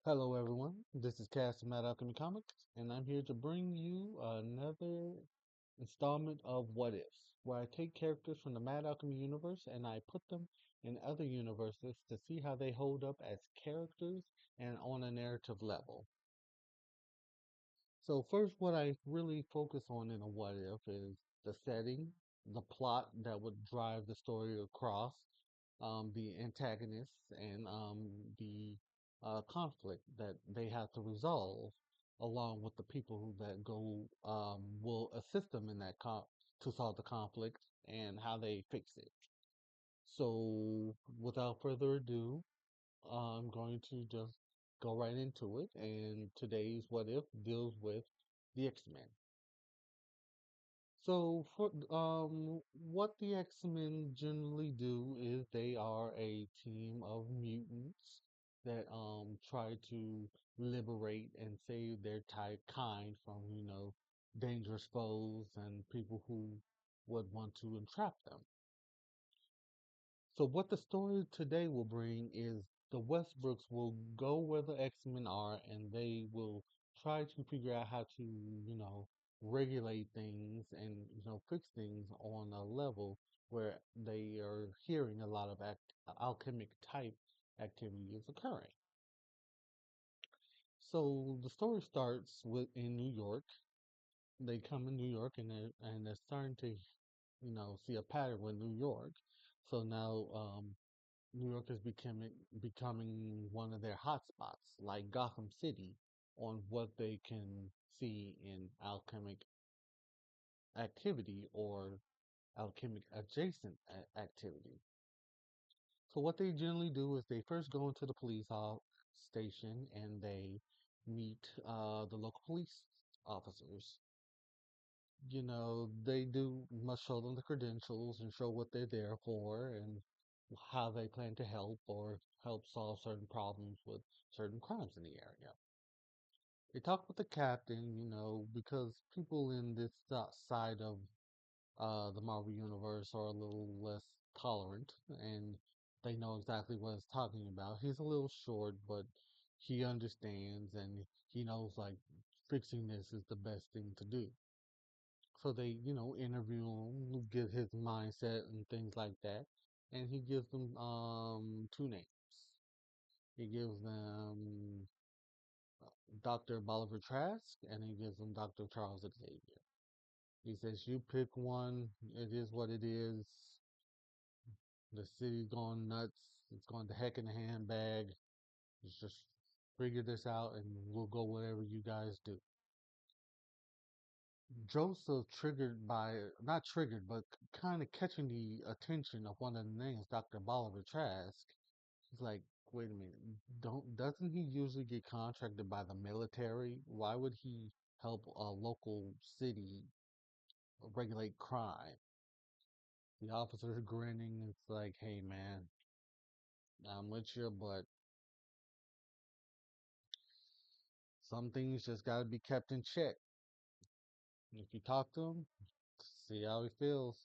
Hello, everyone. This is Cass from Alchemy Comics, and I'm here to bring you another installment of What Ifs, where I take characters from the Mad Alchemy universe and I put them in other universes to see how they hold up as characters and on a narrative level. So, first, what I really focus on in a What If is the setting, the plot that would drive the story across, the antagonists, and the conflict that they have to resolve, along with the people that go will assist them in that to solve the conflict and how they fix it. So, without further ado, I'm going to just go right into it. And today's What If deals with the X-Men. So for what the X-Men generally do is they are a team of mutants that try to liberate and save their type kind from, dangerous foes and people who would want to entrap them. So what the story today will bring is the Westbrooks will go where the X-Men are and they will try to figure out how to, regulate things and, fix things on a level where they are hearing a lot of alchemic type activity is occurring. So the story starts with in New York. They come in New York and they're starting to, see a pattern with New York. So now New York is becoming one of their hotspots, like Gotham City, on what they can see in alchemic activity or alchemic adjacent activity. So what they generally do is they first go into the police station and they meet the local police officers. They do must show them the credentials and show what they're there for and how they plan to help or help solve certain problems with certain crimes in the area. They talk with the captain, because people in this side of the Marvel Universe are a little less tolerant and they know exactly what it's talking about. He's a little short, but he understands and he knows like fixing this is the best thing to do. So they, interview him, get his mindset and things like that. And he gives them two names. He gives them Dr. Bolivar Trask and he gives them Dr. Charles Xavier. He says, you pick one, it is what it is. The city's going nuts. It's going to heck in a handbag. Let's just figure this out and we'll go whatever you guys do. Joseph triggered by, not triggered, but kind of catching the attention of one of the names, Dr. Bolivar Trask. He's like, wait a minute, doesn't he usually get contracted by the military? Why would he help a local city regulate crime? The officer's grinning. It's like, hey man, I'm with you, but some things just gotta be kept in check. If you talk to him, see how he feels.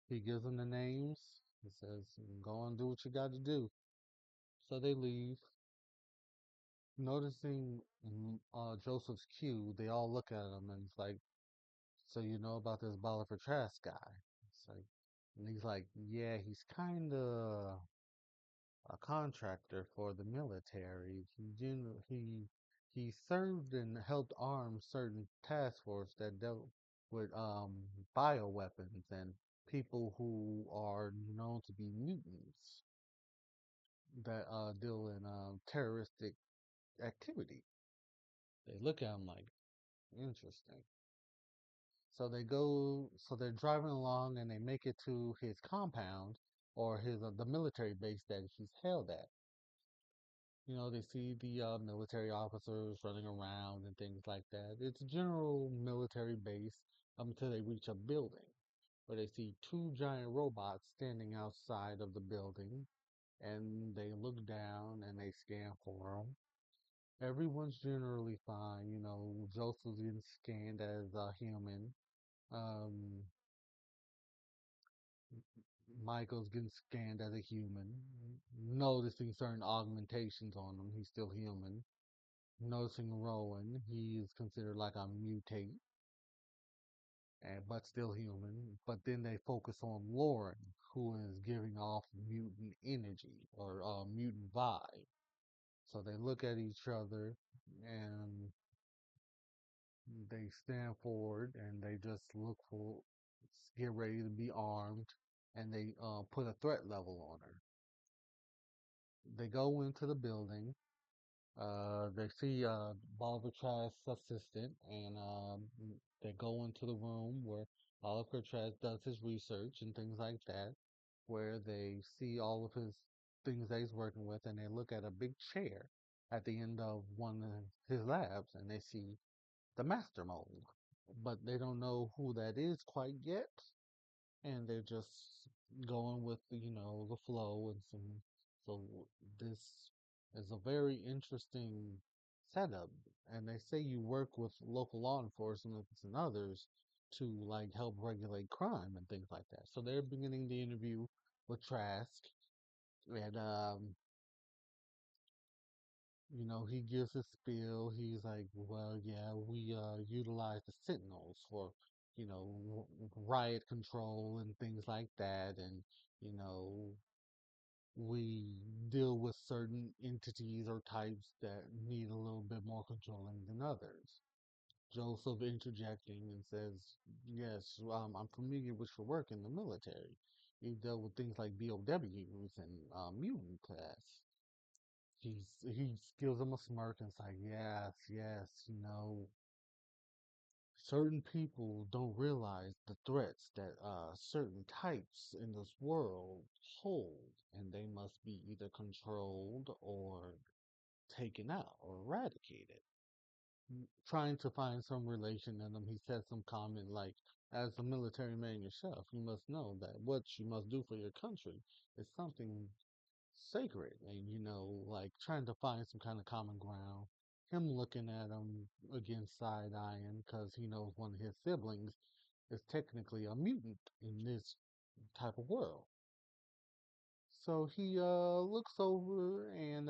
He gives them the names. He says, go and do what you got to do. So they leave. Noticing Joseph's cue, they all look at him and it's like, so you know about this Bolivar Trask guy? It's like, and he's like, yeah, he's kind of a contractor for the military. He served and helped arm certain task force that dealt with bioweapons and people who are known to be mutants that deal in terroristic activity. They look at him like interesting. So they're driving along and they make it to his compound or his the military base that he's held at. They see the military officers running around and things like that. It's a general military base until they reach a building where they see two giant robots standing outside of the building and they look down and they scan for them. Everyone's generally fine. Joseph's getting scanned as a human. Um, Michael's getting scanned as a human, noticing certain augmentations on him. He's still human. Noticing Rowan, he's considered like a mutate, but still human. But then they focus on Lauren, who is giving off mutant energy or mutant vibe. So they look at each other and they stand forward and they just look for, get ready to be armed, and they put a threat level on her. They go into the building. They see Bolivar Trask's assistant, and they go into the room where Oliver Trask does his research and things like that, where they see all of his things that he's working with, and they look at a big chair at the end of one of his labs, and they see the Master Mold, but they don't know who that is quite yet, and they're just going with the flow and some. So this is a very interesting setup, and they say you work with local law enforcement and others to like help regulate crime and things like that. So they're beginning the interview with Trask, and he gives his spiel. He's like, well, yeah, we utilize the Sentinels for, riot control and things like that. And, you know, we deal with certain entities or types that need a little bit more controlling than others. Joseph interjecting and says, yes, I'm familiar with your work in the military. You dealt with things like BOWs and mutant class. He gives him a smirk and it's like, yes, yes, certain people don't realize the threats that certain types in this world hold, and they must be either controlled or taken out or eradicated. Trying to find some relation in them, he said some comment like, as a military man yourself, you must know that what you must do for your country is something sacred, and like trying to find some kind of common ground. Him looking at him again, side eyeing, because he knows one of his siblings is technically a mutant in this type of world. So he looks over, and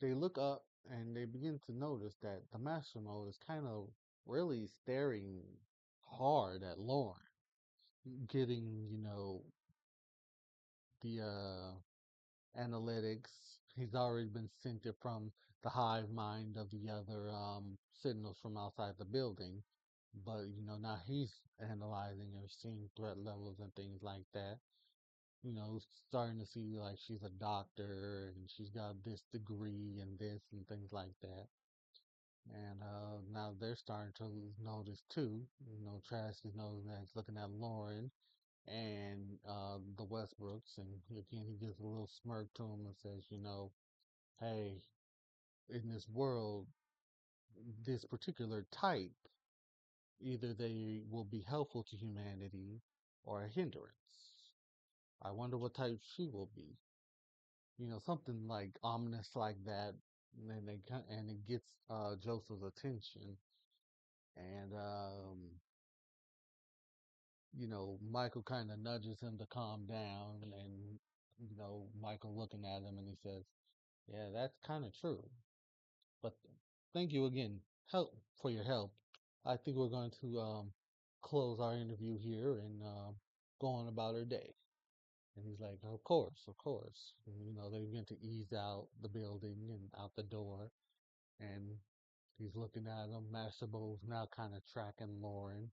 they look up and they begin to notice that the Master Mode is kind of really staring hard at Lauren, getting the analytics. He's already been sent it from the hive mind of the other signals from outside the building. But now he's analyzing and seeing threat levels and things like that. Starting to see like she's a doctor and she's got this degree and this and things like that. And now they're starting to notice too. Trask is noticing that he's looking at Lauren and the Westbrooks, and again he gives a little smirk to him and says, hey, in this world, this particular type, either they will be helpful to humanity or a hindrance. I wonder what type she will be. Something like ominous like that, and it gets Joseph's attention, and Michael kind of nudges him to calm down, and Michael looking at him, and he says, "Yeah, that's kind of true. But thank you again, help for your help. I think we're going to close our interview here and go on about our day." And he's like, "Of course, of course." And, they begin to ease out the building and out the door, and he's looking at him. Master Bo's now kind of tracking Lauren,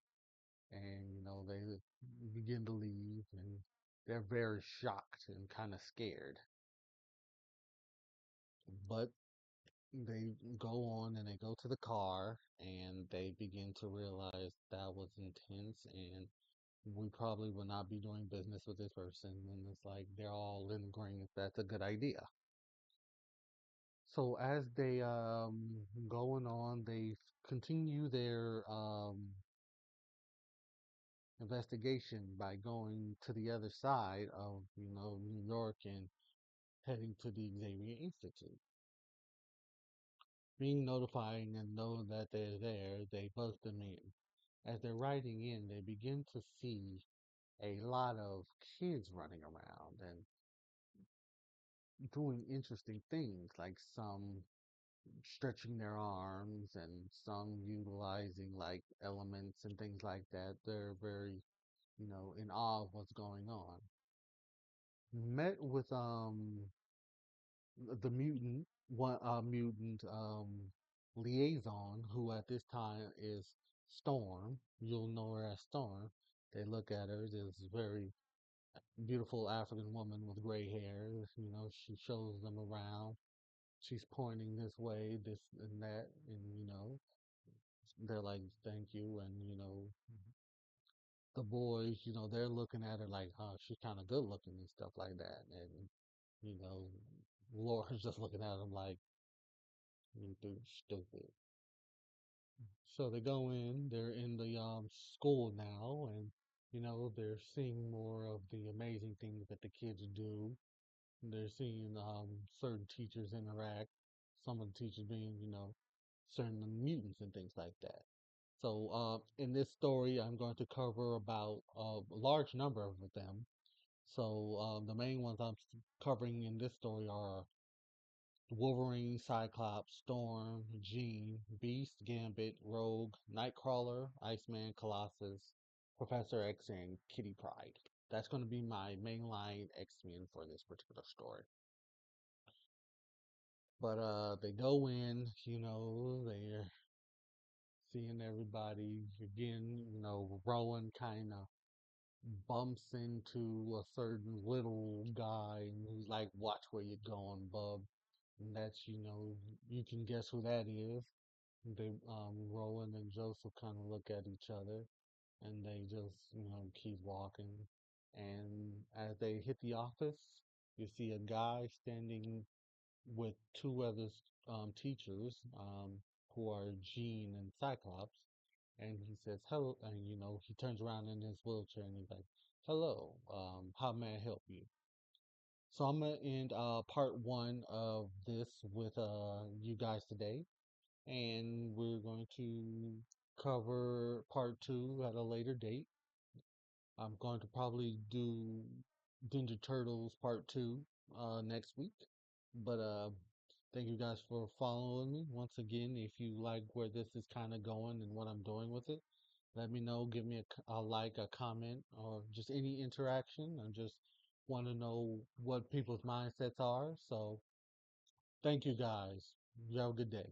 and they begin to leave, and they're very shocked and kind of scared. But they go on and they go to the car and they begin to realize that was intense, and we probably will not be doing business with this person. And it's like they're all in agreement that's a good idea. So as they going on, they continue their investigation by going to the other side of New York and heading to the Xavier Institute. Being notifying and knowing that they're there, they buzz them in. As they're riding in, they begin to see a lot of kids running around and doing interesting things, like some stretching their arms and some utilizing like elements and things like that. They're very, in awe of what's going on. Met with the mutant liaison, who at this time is Storm. You'll know her as Storm. They look at her, this very beautiful African woman with gray hair. She shows them around. She's pointing this way, this and that, and they're like, "Thank you," and the boys, they're looking at her like, "Huh, she's kind of good looking," and stuff like that, and you know, Laura's just looking at him like, "You do stupid." So they go in. They're in the school now, and they're seeing more of the amazing things that the kids do. They're seeing certain teachers interact. Some of the teachers being, certain mutants and things like that. So in this story, I'm going to cover about a large number of them. So the main ones I'm covering in this story are Wolverine, Cyclops, Storm, Jean, Beast, Gambit, Rogue, Nightcrawler, Iceman, Colossus, Professor X, and Kitty Pryde. That's going to be my mainline X-Men for this particular story. But they go in, they're seeing everybody again. Rowan kind of bumps into a certain little guy, and he's like, "Watch where you're going, bub." And that's, you can guess who that is. They, Rowan and Joseph kind of look at each other, and they just, keep walking. And as they hit the office, you see a guy standing with two other teachers, who are Jean and Cyclops, and he says hello, and he turns around in his wheelchair and he's like, "Hello, how may I help you?" So I'm gonna end part one of this with you guys today, and we're going to cover part two at a later date. I'm going to probably do Ninja Turtles part two next week. But thank you guys for following me. Once again, if you like where this is kind of going and what I'm doing with it, let me know. Give me a like, a comment, or just any interaction. I just want to know what people's mindsets are. So thank you guys. You have a good day.